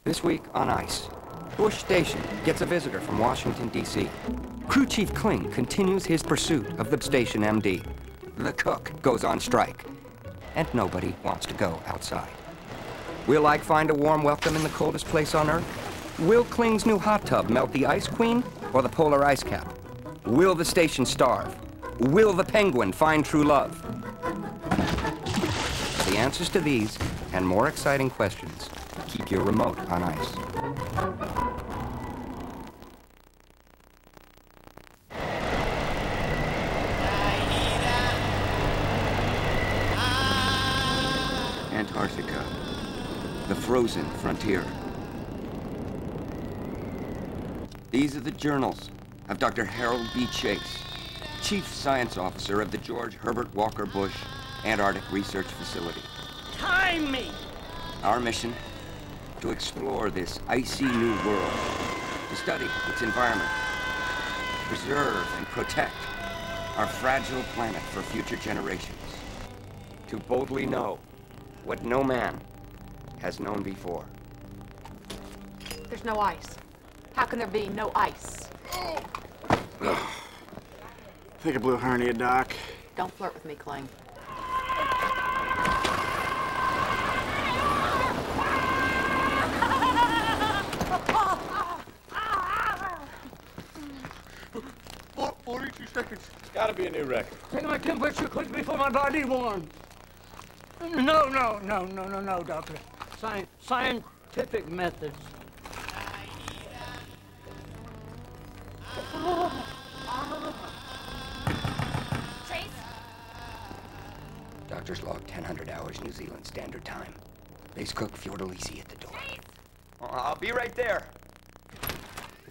This week on Ice, Bush Station gets a visitor from Washington, D.C. Crew Chief Kling continues his pursuit of the station MD. The cook goes on strike, and nobody wants to go outside. Will Ike find a warm welcome in the coldest place on Earth? Will Kling's new hot tub melt the Ice Queen or the polar ice cap? Will the station starve? Will the penguin find true love? The answers to these and more exciting questions keep your remote on ice. Antarctica, the frozen frontier. These are the journals of Dr. Harold B. Chase, Chief Science Officer of the George Herbert Walker Bush Antarctic Research Facility. Time me! Our mission, to explore this icy new world, to study its environment, to preserve and protect our fragile planet for future generations, to boldly know what no man has known before. There's no ice. How can there be no ice? Think a blue hernia, Doc. Don't flirt with me, Kling. Oh, 42 seconds. It's gotta be a new record. Take my temperature quickly for my body warm. No, Doctor. Scientific methods. Chase? Doctor's log 1000 hours New Zealand Standard Time. Base cook Fiordalisi at the door. Chase! I'll be right there.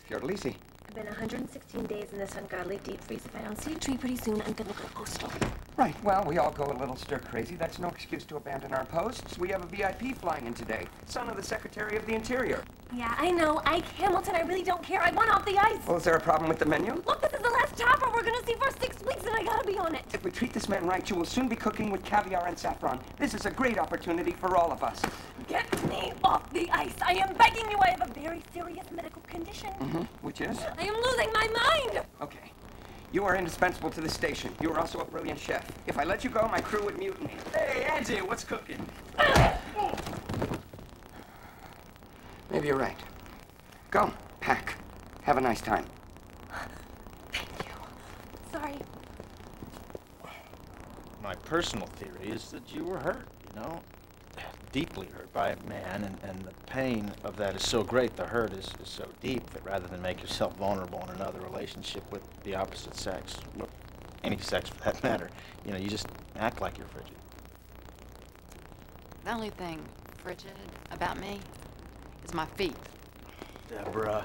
Fiordalisi. I've been 116 days in this ungodly deep freeze. If I don't see a tree pretty soon, I'm gonna go postal. Right, well, we all go a little stir-crazy. That's no excuse to abandon our posts. We have a VIP flying in today, son of the Secretary of the Interior. Yeah, I know. Ike Hamilton, I really don't care. I want off the ice. Well, is there a problem with the menu? Look, this is the last chopper we're gonna see for 6 weeks, and I gotta be on it. If we treat this man right, you will soon be cooking with caviar and saffron. This is a great opportunity for all of us. Get me off the ice. I am begging you. I have a very serious medical condition. Which is? I am losing my mind. Okay. You are indispensable to the station. You are also a brilliant chef. If I let you go, my crew would mutiny. Hey, Angie, what's cooking? Maybe you're right. Go, pack. Have a nice time. Thank you. Sorry. My personal theory is that you were hurt, you know? Deeply hurt by a man, and the pain of that is so great, the hurt is so deep, that rather than make yourself vulnerable in another relationship with the opposite sex, well, any sex for that matter, you know, you just act like you're frigid. The only thing frigid about me is my feet. Deborah,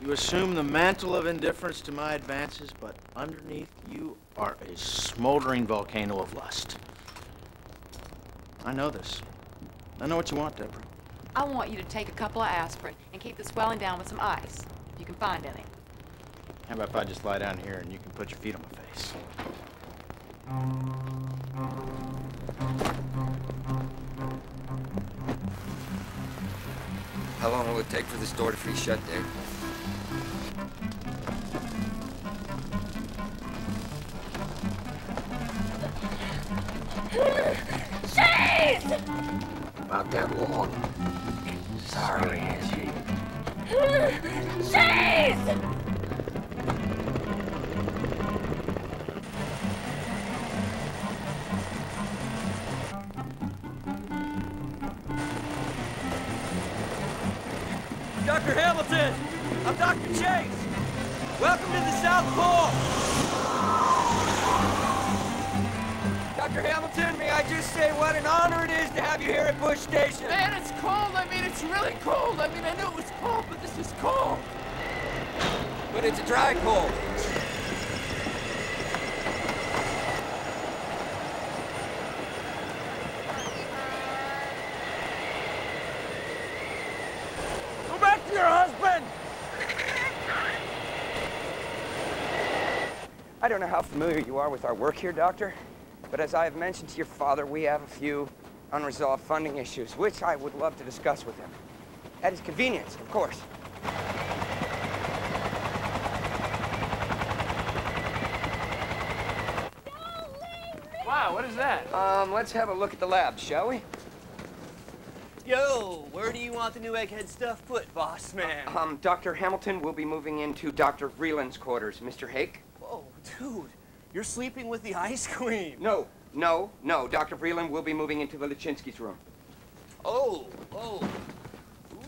you assume the mantle of indifference to my advances, but underneath you are a smoldering volcano of lust. I know this. I know what you want, Deborah. I want you to take a couple of aspirin and keep the swelling down with some ice, if you can find any. How about if I just lie down here and you can put your feet on my face? How long will it take for this door to freeze shut, Dave? Chase! About that long. Sorry, Angie. Chase! Dr. Hamilton! I'm Dr. Chase! Welcome to the South Pole! Dr. Hamilton, may I just say what an honor it is to have you here at Bush Station? Man, it's cold. I mean, it's really cold. I mean, I knew it was cold, but this is cold. But it's a dry cold. Go back to your husband! I don't know how familiar you are with our work here, Doctor, but as I have mentioned to your father, we have a few unresolved funding issues, which I would love to discuss with him. At his convenience, of course. Wow, what is that? Let's have a look at the lab, shall we? Yo, where do you want the new egghead stuff put, boss man? Dr. Hamilton will be moving into Dr. Vreeland's quarters. Mr. Hake? Whoa, dude, you're sleeping with the Ice Queen. No. Dr. Vreeland will be moving into the Luchinsky's room. Oh. Ooh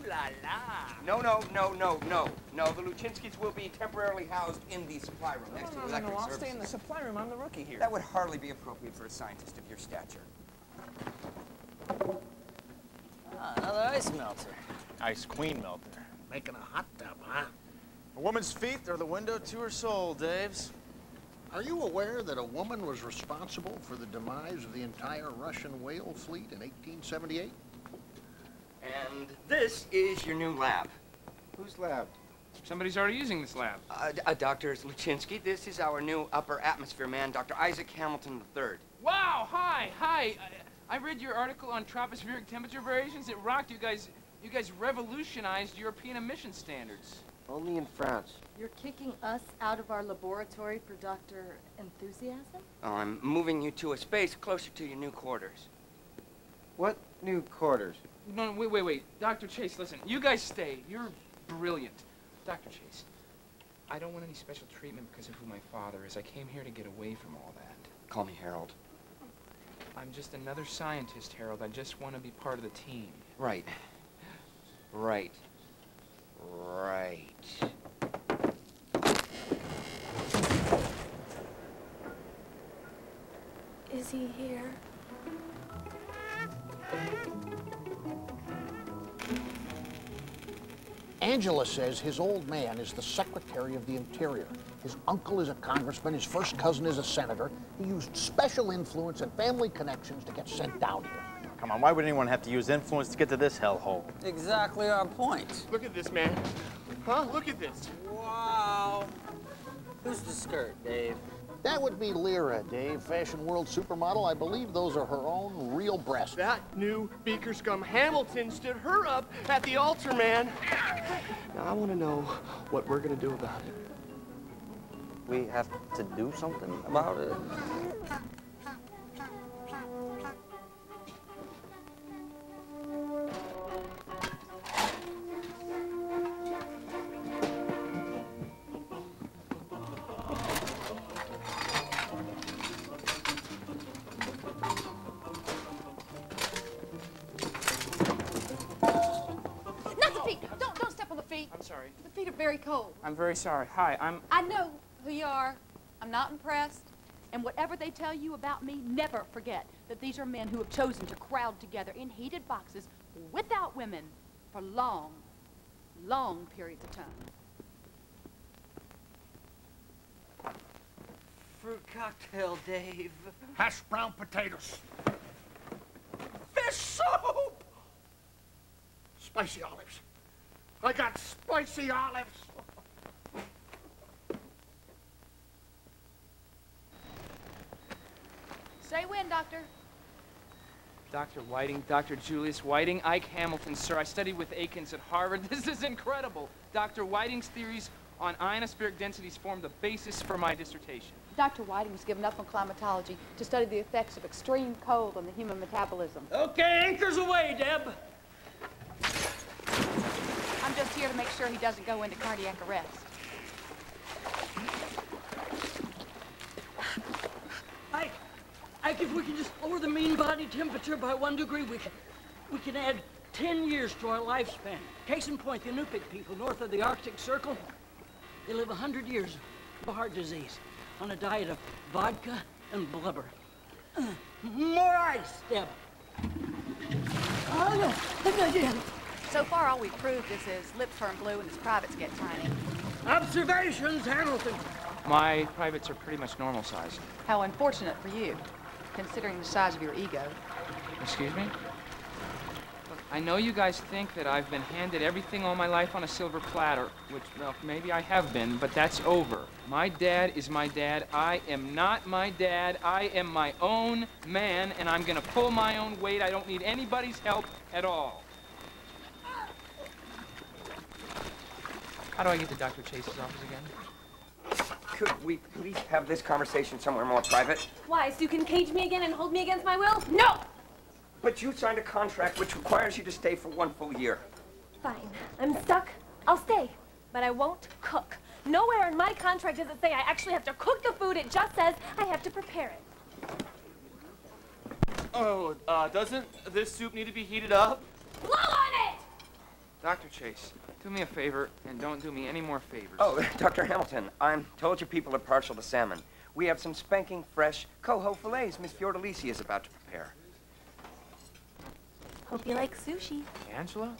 la la. No. The Luchinskys will be temporarily housed in the supply room next to the electric I'll services. stay in the supply room. I'm the rookie here. That would hardly be appropriate for a scientist of your stature. Another ice melter. Ice Queen melter. Making a hot tub, huh? A woman's feet are the window to her soul, Daves. Are you aware that a woman was responsible for the demise of the entire Russian whale fleet in 1878? And this is your new lab. Whose lab? Somebody's already using this lab. Dr. Luchinsky, this is our new upper atmosphere man, Dr. Isaac Hamilton III. Wow, hi. I read your article on tropospheric temperature variations. It rocked. You guys revolutionized European emission standards. Only in France. You're kicking us out of our laboratory for Dr. Enthusiasm? I'm moving you to a space closer to your new quarters. What new quarters? No, wait. Dr. Chase, listen. You guys stay. You're brilliant. Dr. Chase, I don't want any special treatment because of who my father is. I came here to get away from all that. Call me Harold. I'm just another scientist, Harold. I just want to be part of the team. Right. Is he here? Angela says his old man is the Secretary of the Interior. His uncle is a congressman, his first cousin is a senator. He used special influence and family connections to get sent down here. Come on, why would anyone have to use influence to get to this hellhole? Exactly our point. Look at this, man. Huh? Look at this. Wow. Who's the skirt, Dave? That would be Lyra, Dave, Fashion World supermodel. I believe those are her own real breasts. That new beaker scum Hamilton stood her up at the altar, man. Now, I want to know what we're going to do about it. We have to do something about it? I'm sorry. The feet are very cold. I'm very sorry. Hi, I know who you are. I'm not impressed. And whatever they tell you about me, never forget that these are men who have chosen to crowd together in heated boxes without women for long, long periods of time. Fruit cocktail, Dave. Hash brown potatoes. Fish soup! Spicy olives. I got spicy olives. Say when, Doctor. Dr. Whiting, Dr. Julius Whiting, Ike Hamilton, sir. I studied with Akins at Harvard. This is incredible. Dr. Whiting's theories on ionospheric densities formed the basis for my dissertation. Dr. Whiting was given up on climatology to study the effects of extreme cold on the human metabolism. Okay, anchors away, Deb. I'm just here to make sure he doesn't go into cardiac arrest. Ike, if we can just lower the mean body temperature by 1 degree, we can add 10 years to our lifespan. Case in point, the Inupik people north of the Arctic Circle, they live 100 years of heart disease on a diet of vodka and blubber. More ice, Deb. Oh, no. So far, all we've proved is his lips turn blue and his privates get tiny. Observations, Hamilton. My privates are pretty much normal sized. How unfortunate for you, considering the size of your ego. Excuse me? Look, I know you guys think that I've been handed everything all my life on a silver platter, which, well, maybe I have been, but that's over. My dad is my dad. I am not my dad. I am my own man, and I'm gonna pull my own weight. I don't need anybody's help at all. How do I get to Dr. Chase's office again? Could we please have this conversation somewhere more private? Why, so you can cage me again and hold me against my will? No! But you signed a contract which requires you to stay for 1 full year. Fine. I'm stuck. I'll stay. But I won't cook. Nowhere in my contract does it say I actually have to cook the food. It just says I have to prepare it. Oh, doesn't this soup need to be heated up? Blow on it! Dr. Chase, do me a favor and don't do me any more favors. Oh, Dr. Hamilton, I'm told your people are partial to salmon. We have some spanking fresh coho fillets Miss Fiordalisi is about to prepare. Hope you like sushi. Angela?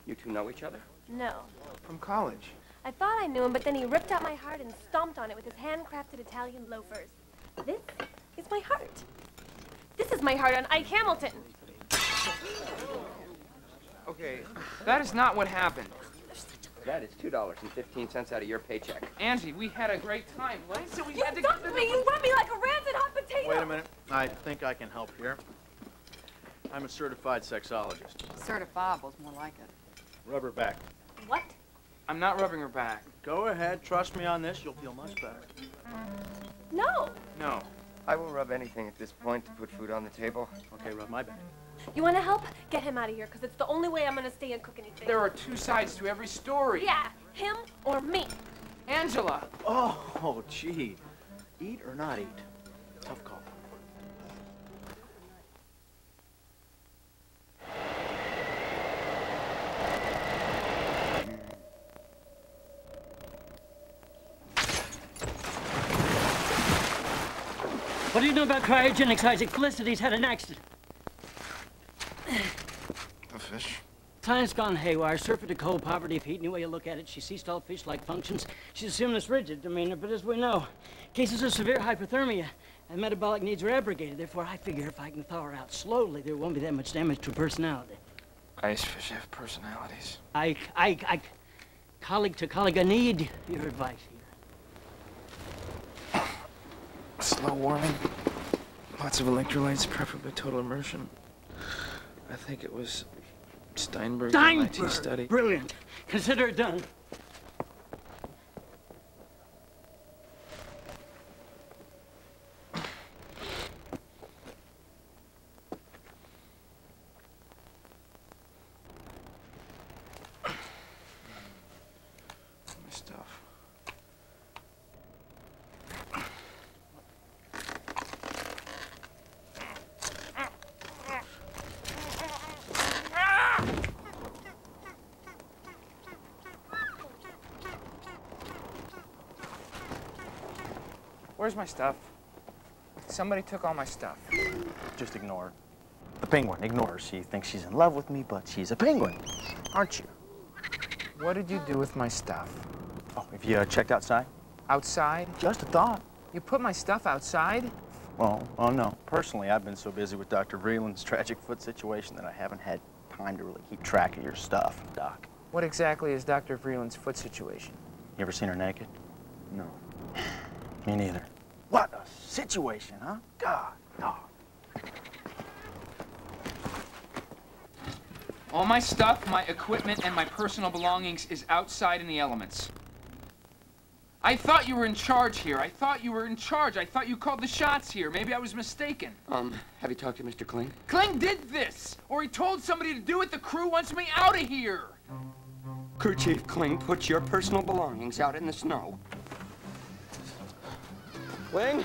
You two know each other? No. From college. I thought I knew him, but then he ripped out my heart and stomped on it with his handcrafted Italian loafers. This is my heart. This is my heart on Ike Hamilton. Okay, that is not what happened. That is $2.15 out of your paycheck. Angie, we had a great time. What is it we You had to dumped me! You run me like a rancid hot potato! Wait a minute. I think I can help here. I'm a certified sexologist. Certifiable's more like it. Rub her back. What? I'm not rubbing her back. Go ahead. Trust me on this. You'll feel much better. No. No. I will rub anything at this point to put food on the table. Okay, rub my back. You want to help? Get him out of here, because it's the only way I'm going to stay and cook anything. There are two sides to every story. Yeah, him or me. Angela! Oh, gee. Eat or not eat? Tough call. What do you know about cryogenics, Isaac? Felicity's had an accident. A fish? Science gone haywire. Surfer to cold, poverty of heat. Any way you look at it, she ceased all fish-like functions. She's assumed this rigid demeanor, but as we know, cases of severe hypothermia and metabolic needs are abrogated. Therefore, I figure if I can thaw her out slowly, there won't be that much damage to her personality. Ice fish have personalities. Colleague to colleague, I need your advice here. Slow warming. Lots of electrolytes, preferably total immersion. I think it was Steinberg's MIT study. Brilliant. Consider it done. My stuff. Where's my stuff? Somebody took all my stuff. Just ignore her. The penguin, ignore her. She thinks she's in love with me, but she's a penguin. Aren't you? What did you do with my stuff? Oh, have you checked outside? Outside? Just a thought. You put my stuff outside? Well, no. Personally, I've been so busy with Dr. Vreeland's tragic foot situation that I haven't had time to really keep track of your stuff, Doc. What exactly is Dr. Vreeland's foot situation? You ever seen her naked? No. Me neither. What a situation, huh? God, Doc. All my stuff, my equipment, and my personal belongings is outside in the elements. I thought you were in charge here. I thought you were in charge. I thought you called the shots here. Maybe I was mistaken. Have you talked to Mr. Kling? Kling did this! Or he told somebody to do it. The crew wants me out of here! Crew Chief Kling put your personal belongings out in the snow. Kling?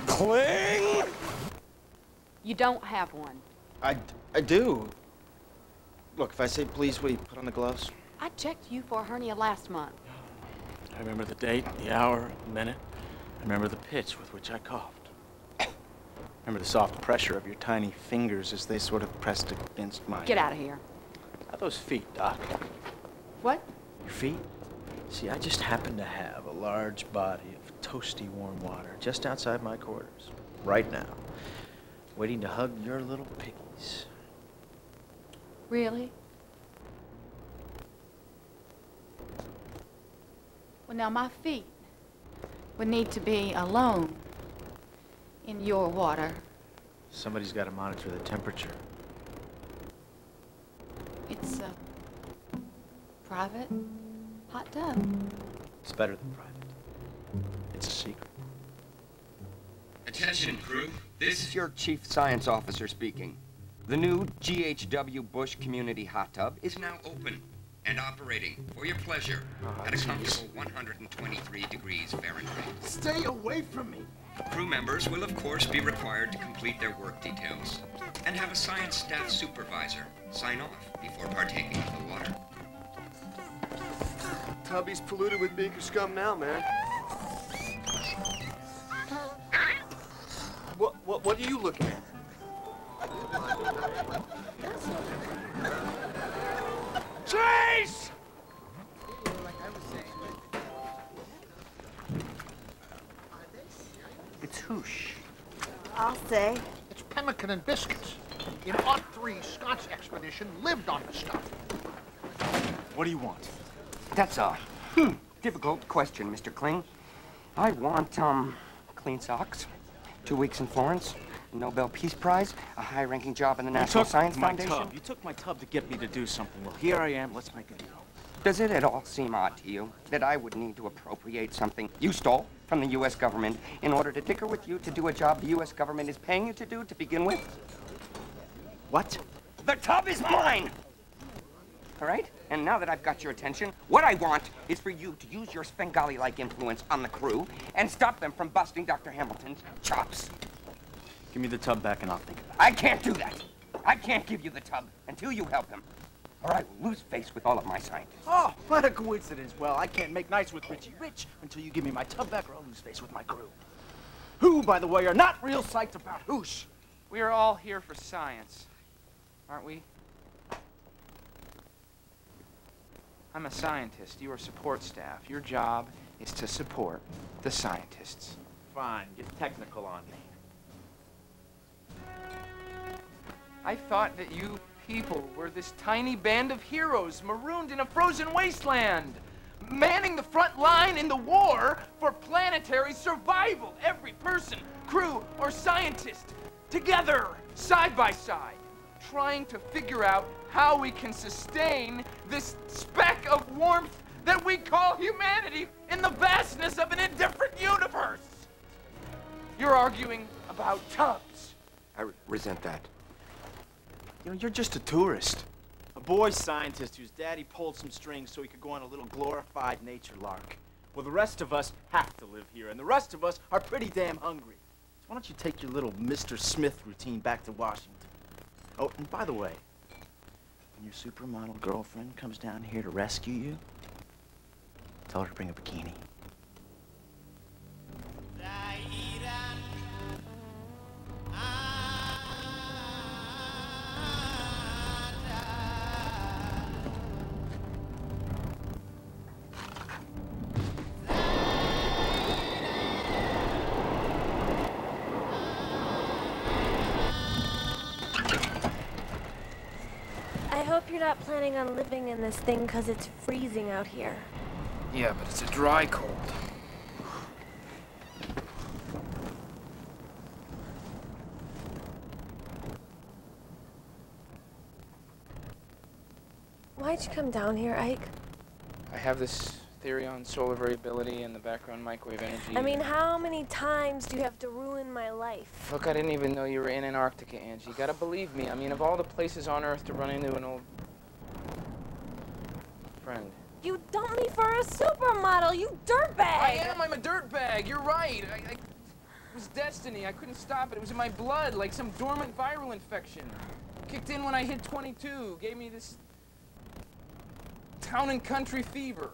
Kling? You don't have one. I do. Look, if I say please, will you put on the gloves? I checked you for a hernia last month. I remember the date, the hour, the minute. I remember the pitch with which I coughed. I remember the soft pressure of your tiny fingers as they sort of pressed against mine. Get out of here. How are those feet, Doc? What? Your feet? See, I just happen to have a large body of toasty warm water just outside my quarters, right now, waiting to hug your little piggies. Really? Well, Well, now my feet would need to be alone in your water. Somebody's got to monitor the temperature. It's a private hot tub. It's better than private. It's a secret. Attention, crew. This is your Chief Science Officer speaking. The new GHW Bush Community Hot Tub is now open and operating for your pleasure at a comfortable 123 degrees Fahrenheit. Stay away from me. Crew members will, of course, be required to complete their work details and have a science staff supervisor sign off before partaking of the water. Tubby's polluted with beaker scum now, man. What are you looking at? Chase! It's hoosh. I'll say. It's pemmican and biscuits. In Ot 3, Scott's expedition lived on the stuff. What do you want? That's a difficult question, Mr. Kling. I want, clean socks, 2 weeks in Florence, a Nobel Peace Prize, a high-ranking job in the National Science Foundation. You took my tub to get me to do something. Well, here I am. Let's make a deal. Does it at all seem odd to you that I would need to appropriate something you stole from the U.S. government in order to dicker with you to do a job the U.S. government is paying you to do to begin with? What? The tub is mine! All right? And now that I've got your attention, what I want is for you to use your Svengali-like influence on the crew and stop them from busting Dr. Hamilton's chops. Give me the tub back and I'll think about it. I can't do that. I can't give you the tub until you help him, or I will lose face with all of my scientists. Oh, what a coincidence. Well, I can't make nice with Richie Rich until you give me my tub back or I'll lose face with my crew. Who, by the way, are not real psyched about hoosh. We are all here for science, aren't we? I'm a scientist. You are support staff. Your job is to support the scientists. Fine, get technical on me. I thought that you people were this tiny band of heroes marooned in a frozen wasteland, manning the front line in the war for planetary survival. Every person, crew, or scientist, together, side by side, trying to figure out how we can sustain this speck of warmth that we call humanity in the vastness of an indifferent universe. You're arguing about tubs. I resent that. You know, you're just a tourist. A boy scientist whose daddy pulled some strings so he could go on a little glorified nature lark. Well, the rest of us have to live here, and the rest of us are pretty damn hungry. So why don't you take your little Mr. Smith routine back to Washington? Oh, and by the way, when your supermodel girlfriend comes down here to rescue you, tell her to bring a bikini. I hope you're not planning on living in this thing because it's freezing out here. Yeah, but it's a dry cold. Why'd you come down here, Ike? I have this theory on solar variability and the background microwave energy. I mean, how many times do you have to ruin my life? Look, I didn't even know you were in Antarctica, Angie. You gotta believe me. I mean, of all the places on Earth to run into an old friend. You dumped me for a supermodel, you dirtbag! I am. I'm a dirtbag. You're right. It was destiny. I couldn't stop it. It was in my blood, like some dormant viral infection. Kicked in when I hit 22. Gave me this town and country fever,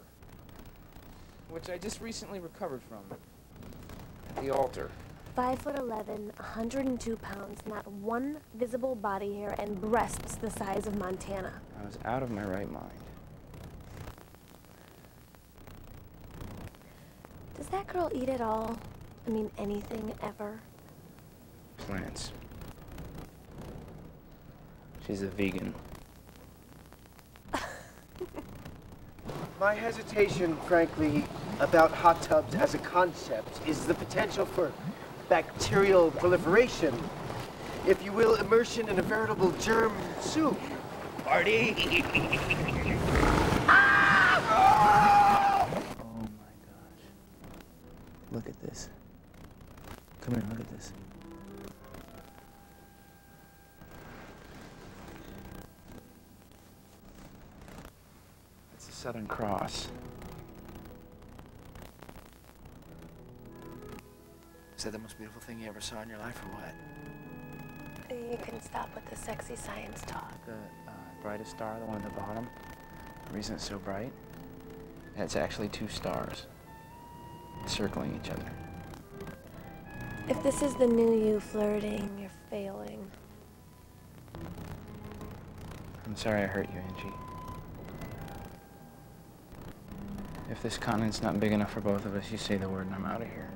which I just recently recovered from at the altar. 5'11", 102 pounds, not one visible body hair, and breasts the size of Montana. I was out of my right mind. Does that girl eat at all? I mean, anything ever? Plants. She's a vegan. My hesitation, frankly, about hot tubs as a concept is the potential for bacterial proliferation. If you will, immersion in a veritable germ soup. Party! Oh my gosh. Look at this. Come here, look at this. It's the Southern Cross. Is that the most beautiful thing you ever saw in your life, or what? You can stop with the sexy science talk. The brightest star, the one at the bottom. The reason it's so bright, it's actually two stars circling each other. If this is the new you flirting, you're failing. I'm sorry I hurt you, Angie. If this continent's not big enough for both of us, you say the word and I'm out of here.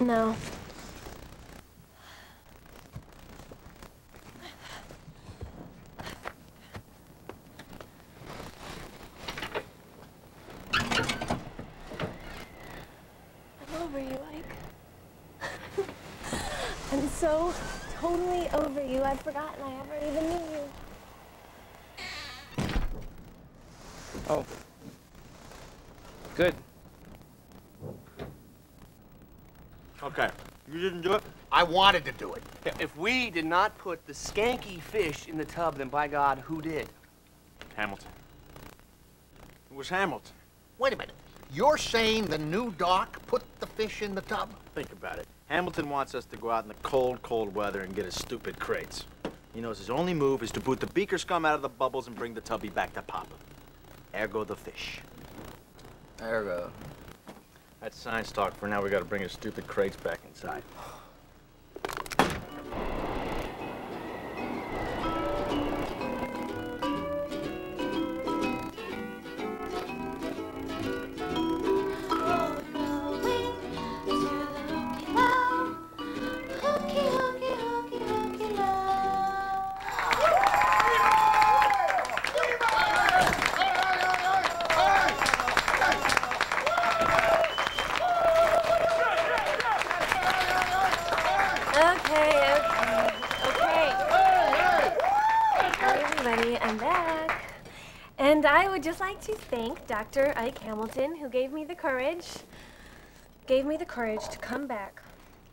No. I'm over you, Ike. I'm so totally over you. I'd forgotten I ever even knew you. Oh. Good. Okay, you didn't do it? I wanted to do it. If we did not put the skanky fish in the tub, then by God, who did? Hamilton. It was Hamilton. Wait a minute. You're saying the new doc put the fish in the tub? Think about it. Hamilton wants us to go out in the cold, cold weather and get his stupid crates. He knows his only move is to boot the beaker scum out of the bubbles and bring the tubby back to Papa. Ergo the fish. Ergo. That's science talk. For now, we gotta bring his stupid crates back inside. I'm back. And I would just like to thank Dr. Ike Hamilton, who gave me the courage to come back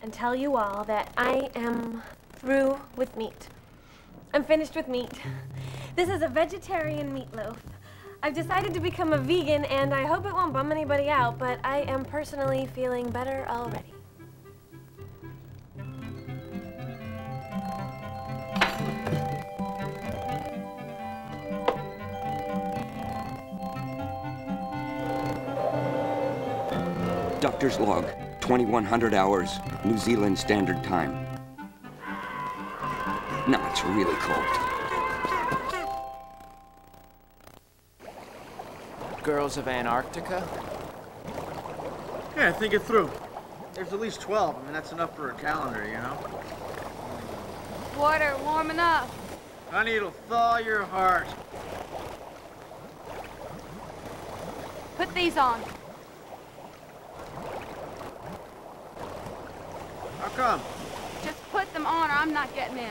and tell you all that I am through with meat. I'm finished with meat. This is a vegetarian meatloaf. I've decided to become a vegan, and I hope it won't bum anybody out, but I am personally feeling better already. Doctor's log, 2100 hours, New Zealand Standard Time. Now it's really cold. Girls of Antarctica? Yeah, think it through. There's at least 12. I mean, that's enough for a calendar, you know? Water warming up. Honey, it'll thaw your heart. Put these on. How come? Just put them on or I'm not getting in.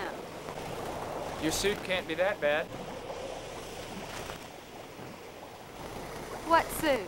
Your suit can't be that bad. What suit?